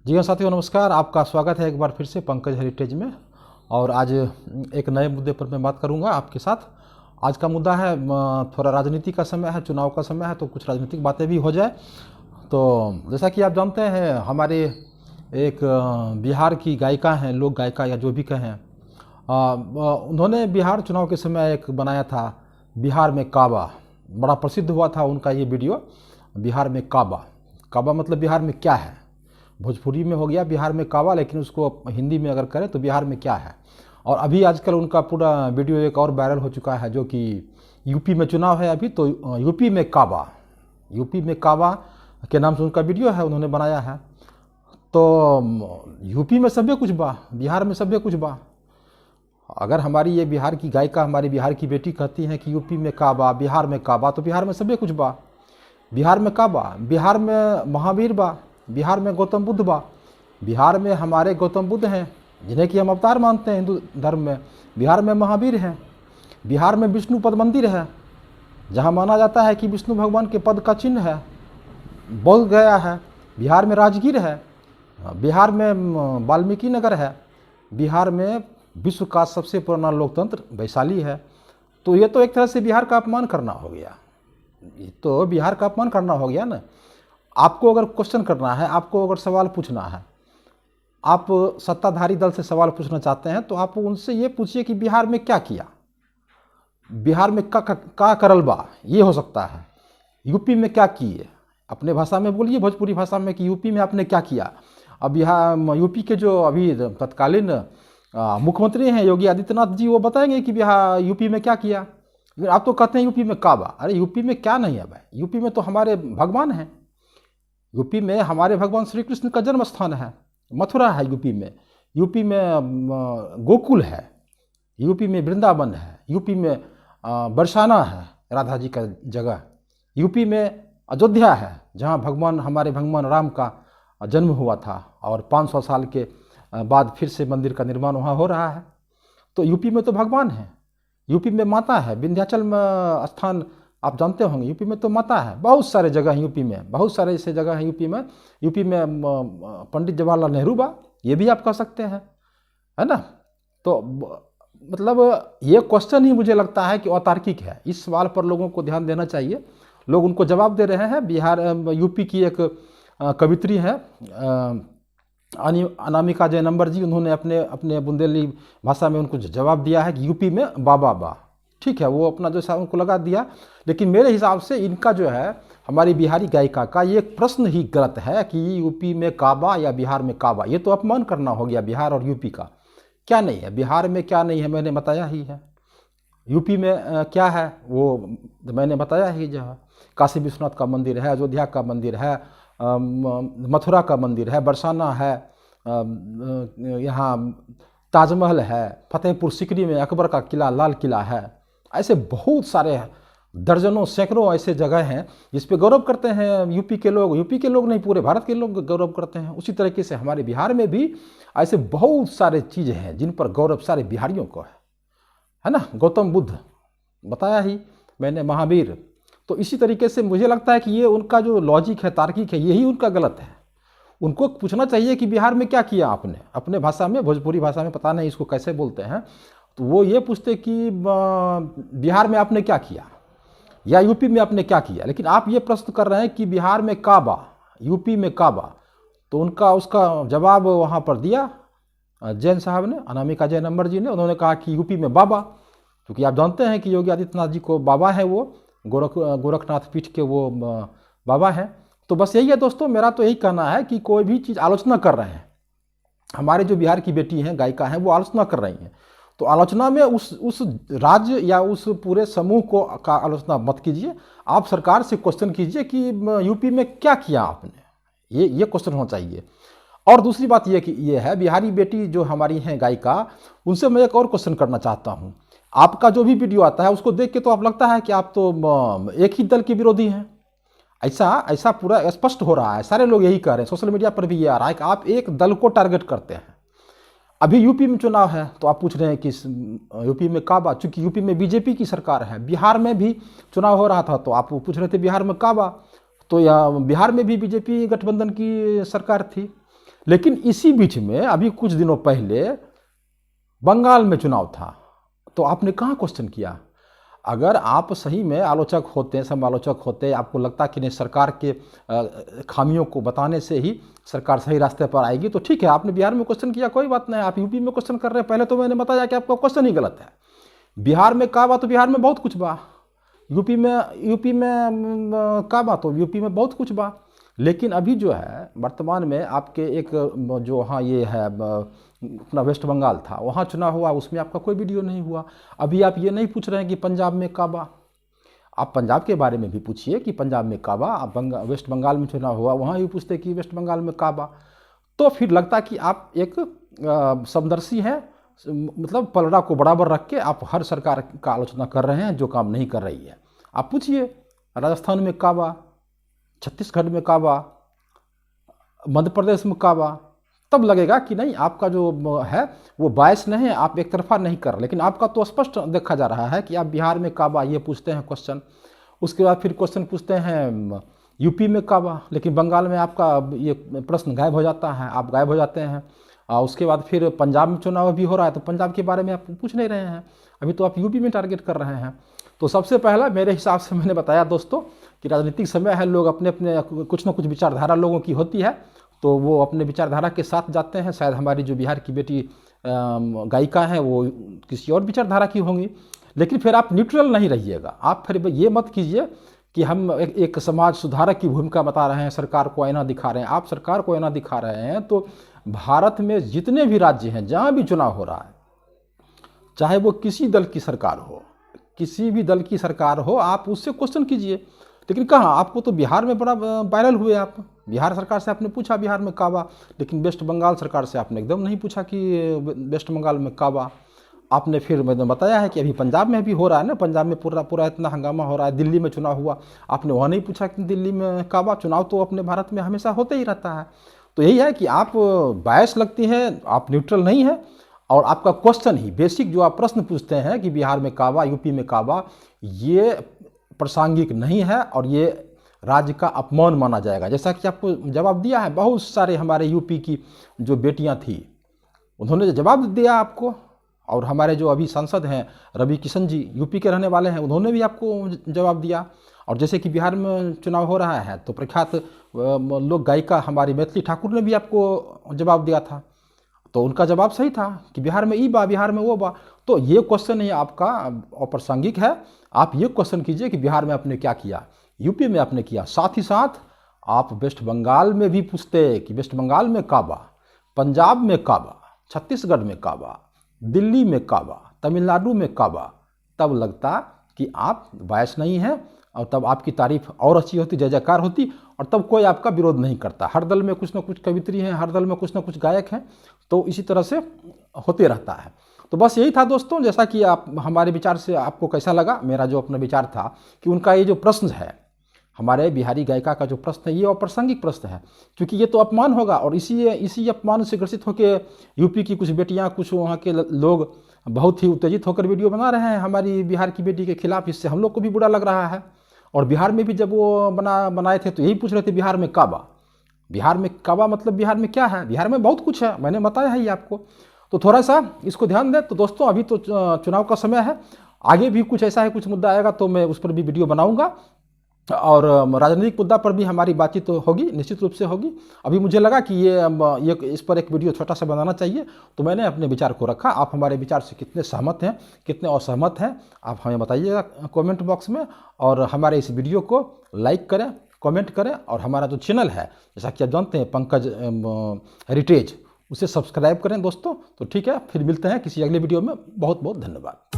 जी हाँ साथियों, नमस्कार। आपका स्वागत है एक बार फिर से पंकज हेरिटेज में। और आज एक नए मुद्दे पर मैं बात करूंगा आपके साथ। आज का मुद्दा है, थोड़ा राजनीति का समय है, चुनाव का समय है, तो कुछ राजनीतिक बातें भी हो जाए। तो जैसा कि आप जानते हैं, हमारे एक बिहार की गायिका हैं, लोक गायिका या जो भी कहें, उन्होंने बिहार चुनाव के समय एक बनाया था, बिहार में काबा। बड़ा प्रसिद्ध हुआ था उनका ये वीडियो, बिहार में काबा। काबा मतलब बिहार में क्या है। भोजपुरी में हो गया बिहार में काबा, लेकिन उसको हिंदी में अगर करें तो बिहार में क्या है। और अभी आजकल उनका पूरा वीडियो एक और वायरल हो चुका है, जो कि यूपी में चुनाव है अभी, तो यूपी में काबा के नाम से उनका वीडियो है, उन्होंने बनाया है। तो यूपी में सभ्य कुछ बा, बिहार में सभ्य कुछ बा। अगर हमारी ये बिहार की गायिका, हमारी बिहार की बेटी कहती हैं कि यूपी में काबा, बिहार में काबा, तो बिहार में सभ्य कुछ बा। बिहार में काबा, बिहार में महावीर बा, बिहार में गौतम बुद्ध बा। बिहार में हमारे गौतम बुद्ध हैं, जिन्हें कि हम अवतार मानते हैं हिंदू धर्म में। बिहार में महावीर हैं। बिहार में विष्णु पद मंदिर है, जहां माना जाता है कि विष्णु भगवान के पद का चिन्ह है, बोध गया है। बिहार में राजगीर है। बिहार में वाल्मीकि नगर है। बिहार में विश्व का सबसे पुराना लोकतंत्र वैशाली है। तो ये तो एक तरह से बिहार का अपमान करना हो गया। ये तो बिहार का अपमान करना हो गया ना। आपको अगर क्वेश्चन करना है, आपको अगर सवाल पूछना है, आप सत्ताधारी दल से सवाल पूछना चाहते हैं, तो आप उनसे ये पूछिए कि बिहार में क्या किया, बिहार में का करल बा, ये हो सकता है। यूपी में क्या किए, अपने भाषा में बोलिए, भोजपुरी भाषा में, कि यूपी में आपने क्या किया। अब बिहार यूपी के जो अभी तत्कालीन मुख्यमंत्री हैं योगी आदित्यनाथ जी, वो बताएंगे कि बिहार यूपी में क्या किया। आप तो कहते हैं यूपी में काबा। अरे यूपी में क्या नहीं है भाई, यूपी में तो हमारे भगवान हैं। यूपी में हमारे भगवान श्री कृष्ण का जन्म स्थान है, मथुरा है यूपी में। यूपी में गोकुल है, यूपी में वृंदावन है, यूपी में बरसाना है, राधा जी का जगह। यूपी में अयोध्या है, जहाँ हमारे भगवान राम का जन्म हुआ था, और 500 साल के बाद फिर से मंदिर का निर्माण वहाँ हो रहा है। तो यूपी में तो भगवान है। यूपी में माता है, विंध्याचल में स्थान आप जानते होंगे। यूपी में तो माता है, बहुत सारे जगह हैं यूपी में, बहुत सारे ऐसे जगह हैं यूपी में। यूपी में पंडित जवाहरलाल नेहरू बा, ये भी आप कह सकते हैं, है ना। तो मतलब ये क्वेश्चन ही मुझे लगता है कि अतार्किक है। इस सवाल पर लोगों को ध्यान देना चाहिए। लोग उनको जवाब दे रहे हैं। यूपी की एक कवित्री है अनामिका जयनंबर जी, उन्होंने अपने बुंदेली भाषा में उनको जवाब दिया है कि यूपी में बाबा बा। ठीक है, वो अपना जो उनको लगा दिया। लेकिन मेरे हिसाब से इनका जो है, हमारी बिहारी गायिका का ये प्रश्न ही गलत है कि यूपी में काबा या बिहार में काबा। ये तो अपमान करना हो गया बिहार और यूपी का। क्या नहीं है बिहार में, क्या नहीं है, मैंने बताया ही है। यूपी में क्या है वो मैंने बताया ही। जो काशी विश्वनाथ का मंदिर है, अयोध्या का मंदिर है, मथुरा का मंदिर है, बरसाना है, यहाँ ताजमहल है, फतेहपुर सीकरी में अकबर का किला, लाल किला है। ऐसे बहुत सारे दर्जनों सैकड़ों ऐसे जगह हैं जिस पे गौरव करते हैं यूपी के लोग। यूपी के लोग नहीं, पूरे भारत के लोग गौरव करते हैं। उसी तरीके से हमारे बिहार में भी ऐसे बहुत सारे चीज़ें हैं जिन पर गौरव सारे बिहारियों को है ना। गौतम बुद्ध बताया ही मैंने, महावीर। तो इसी तरीके से मुझे लगता है कि ये उनका जो लॉजिक है, तार्किक है, यही उनका गलत है। उनको पूछना चाहिए कि बिहार में क्या किया आपने, अपने भाषा में, भोजपुरी भाषा में, पता नहीं इसको कैसे बोलते हैं। तो वो ये पूछते कि बिहार में आपने क्या किया या यूपी में आपने क्या किया। लेकिन आप ये प्रश्न कर रहे हैं कि बिहार में काबा, यूपी में काबा। तो उसका जवाब वहाँ पर दिया जैन साहब ने, अनामिका जयनंबर जी ने। उन्होंने कहा कि यूपी में बाबा, क्योंकि आप जानते हैं कि योगी आदित्यनाथ जी को बाबा है, वो गोरखनाथ पीठ के वो बाबा हैं। तो बस यही है दोस्तों, मेरा तो यही कहना है कि कोई भी चीज़ आलोचना कर रहे हैं, हमारे जो बिहार की बेटी हैं, गायिका हैं, वो आलोचना कर रही हैं, तो आलोचना में उस राज्य या उस पूरे समूह को का आलोचना मत कीजिए। आप सरकार से क्वेश्चन कीजिए कि यूपी में क्या किया आपने, ये क्वेश्चन होना चाहिए। और दूसरी बात ये है, बिहारी बेटी जो हमारी हैं गायिका, उनसे मैं एक और क्वेश्चन करना चाहता हूँ। आपका जो भी वीडियो आता है उसको देख के तो आप लगता है कि आप तो एक ही दल के विरोधी हैं। ऐसा पूरा स्पष्ट हो रहा है, सारे लोग यही कह रहे हैं, सोशल मीडिया पर भी ये आ रहा है कि आप एक दल को टारगेट करते हैं। अभी यूपी में चुनाव है तो आप पूछ रहे हैं कि यूपी में काबा, चूंकि यूपी में बीजेपी की सरकार है। बिहार में भी चुनाव हो रहा था तो आप पूछ रहे थे बिहार में काबा, तो या बिहार में भी बीजेपी गठबंधन की सरकार थी। लेकिन इसी बीच में अभी कुछ दिनों पहले बंगाल में चुनाव था, तो आपने कहाँ क्वेश्चन किया? अगर आप सही में आलोचक होते, समालोचक होते, आपको लगता कि नहीं सरकार के खामियों को बताने से ही सरकार सही रास्ते पर आएगी, तो ठीक है, आपने बिहार में क्वेश्चन किया, कोई बात नहीं। आप यूपी में क्वेश्चन कर रहे हैं, पहले तो मैंने बताया कि आपका क्वेश्चन ही गलत है। बिहार में का बा तो बिहार में बहुत कुछ बा, यूपी में का बा तो यूपी में बहुत कुछ बा। लेकिन अभी जो है वर्तमान में आपके एक जो हाँ ये है अपना वेस्ट बंगाल था, वहाँ चुनाव हुआ, उसमें आपका कोई वीडियो नहीं हुआ। अभी आप ये नहीं पूछ रहे हैं कि पंजाब में का बा, आप पंजाब के बारे में भी पूछिए कि पंजाब में का बा। आप वेस्ट बंगाल में चुनाव हुआ, वहाँ भी पूछते कि वेस्ट बंगाल में का बा। तो फिर लगता कि आप एक समदर्शी हैं, मतलब पलड़ा को बराबर रख के आप हर सरकार का आलोचना कर रहे हैं जो काम नहीं कर रही है। आप पूछिए राजस्थान में का बा, छत्तीसगढ़ में का बा, मध्य प्रदेश में का बा, तब लगेगा कि नहीं आपका जो है वो बायस नहीं है, आप एक तरफा नहीं कर रहे। लेकिन आपका तो स्पष्ट देखा जा रहा है कि आप बिहार में का बा ये पूछते हैं क्वेश्चन, उसके बाद फिर क्वेश्चन पूछते हैं यूपी में का बा, लेकिन बंगाल में आपका ये प्रश्न गायब हो जाता है, आप गायब हो जाते हैं। उसके बाद फिर पंजाब में चुनाव भी हो रहा है, तो पंजाब के बारे में आप पूछ नहीं रहे हैं, अभी तो आप यूपी में टारगेट कर रहे हैं। तो सबसे पहला मेरे हिसाब से मैंने बताया दोस्तों कि राजनीतिक समय है, लोग अपने अपने कुछ ना कुछ विचारधारा लोगों की होती है, तो वो अपने विचारधारा के साथ जाते हैं। शायद हमारी जो बिहार की बेटी गायिका है वो किसी और विचारधारा की होंगी, लेकिन फिर आप न्यूट्रल नहीं रहिएगा। आप फिर ये मत कीजिए कि हम एक समाज सुधारक की भूमिका बता रहे हैं, सरकार को आईना दिखा रहे हैं। आप सरकार को आईना दिखा रहे हैं तो भारत में जितने भी राज्य हैं जहाँ भी चुनाव हो रहा है, चाहे वो किसी दल की सरकार हो, किसी भी दल की सरकार हो, आप उससे क्वेश्चन कीजिए। लेकिन कहाँ, आपको तो बिहार में बड़ा वायरल हुए, आप बिहार सरकार से आपने पूछा बिहार में का बा, लेकिन वेस्ट बंगाल सरकार से आपने एकदम नहीं पूछा कि वेस्ट बंगाल में का बा। आपने फिर मैंने बताया है कि अभी पंजाब में भी हो रहा है ना, पंजाब में पूरा इतना हंगामा हो रहा है। दिल्ली में चुनाव हुआ, आपने वहाँ नहीं पूछा कि दिल्ली में का बा। चुनाव तो अपने भारत में हमेशा होते ही रहता है। तो यही है कि आप बायस लगती हैं, आप न्यूट्रल नहीं है, और आपका क्वेश्चन ही बेसिक जो आप प्रश्न पूछते हैं कि बिहार में का बा, यूपी में का बा, ये प्रासंगिक नहीं है और ये राज्य का अपमान माना जाएगा। जैसा कि आपको जवाब दिया है, बहुत सारे हमारे यूपी की जो बेटियां थी उन्होंने जवाब दिया आपको, और हमारे जो अभी सांसद हैं रवि किशन जी यूपी के रहने वाले हैं, उन्होंने भी आपको जवाब दिया। और जैसे कि बिहार में चुनाव हो रहा है तो प्रख्यात लोक गायिका हमारी मैथिली ठाकुर ने भी आपको जवाब दिया था, तो उनका जवाब सही था कि बिहार में ई बा, बिहार में वो बा। तो ये क्वेश्चन ही आपका अप्रासंगिक है। आप ये क्वेश्चन कीजिए कि बिहार में आपने क्या किया, यूपी में आपने किया। साथ ही साथ आप वेस्ट बंगाल में भी पूछते कि वेस्ट बंगाल में का बा, पंजाब में का बा, छत्तीसगढ़ में का बा, दिल्ली में का बा, तमिलनाडु में का बा, तब लगता कि आप बायस नहीं हैं, और तब आपकी तारीफ और अच्छी होती, जय जयकार होती, और तब कोई आपका विरोध नहीं करता। हर दल में कुछ ना कुछ कवित्री हैं, हर दल में कुछ ना कुछ गायक हैं, तो इसी तरह से होते रहता है। तो बस यही था दोस्तों, जैसा कि आप हमारे विचार से आपको कैसा लगा। मेरा जो अपना विचार था कि उनका ये जो प्रश्न है, हमारे बिहारी गायिका का जो प्रश्न है, ये अप्रासंगिक प्रश्न है, क्योंकि ये तो अपमान होगा। और इसी अपमान से ग्रसित होकर यूपी की कुछ बेटियां, कुछ वहाँ के लोग बहुत ही उत्तेजित होकर वीडियो बना रहे हैं हमारी बिहार की बेटी के खिलाफ। इससे हम लोग को भी बुरा लग रहा है। और बिहार में भी जब वो बनाए थे तो यही पूछ रहे थे बिहार में का बा, बिहार में का बा मतलब बिहार में क्या है। बिहार में बहुत कुछ है, मैंने बताया है ये आपको, तो थोड़ा सा इसको ध्यान दें। तो दोस्तों अभी तो चुनाव का समय है, आगे भी कुछ ऐसा है, कुछ मुद्दा आएगा तो मैं उस पर भी वीडियो बनाऊंगा, और राजनीतिक मुद्दा पर भी हमारी बातचीत तो होगी, निश्चित रूप से होगी। अभी मुझे लगा कि ये इस पर एक वीडियो छोटा सा बनाना चाहिए, तो मैंने अपने विचार को रखा। आप हमारे विचार से कितने सहमत हैं, कितने असहमत हैं, आप हमें बताइएगा कमेंट बॉक्स में। और हमारे इस वीडियो को लाइक करें, कमेंट करें, और हमारा जो चैनल है जैसा कि आप जानते हैं पंकज हेरिटेज, उसे सब्सक्राइब करें दोस्तों। तो ठीक है, फिर मिलते हैं किसी अगले वीडियो में। बहुत बहुत धन्यवाद।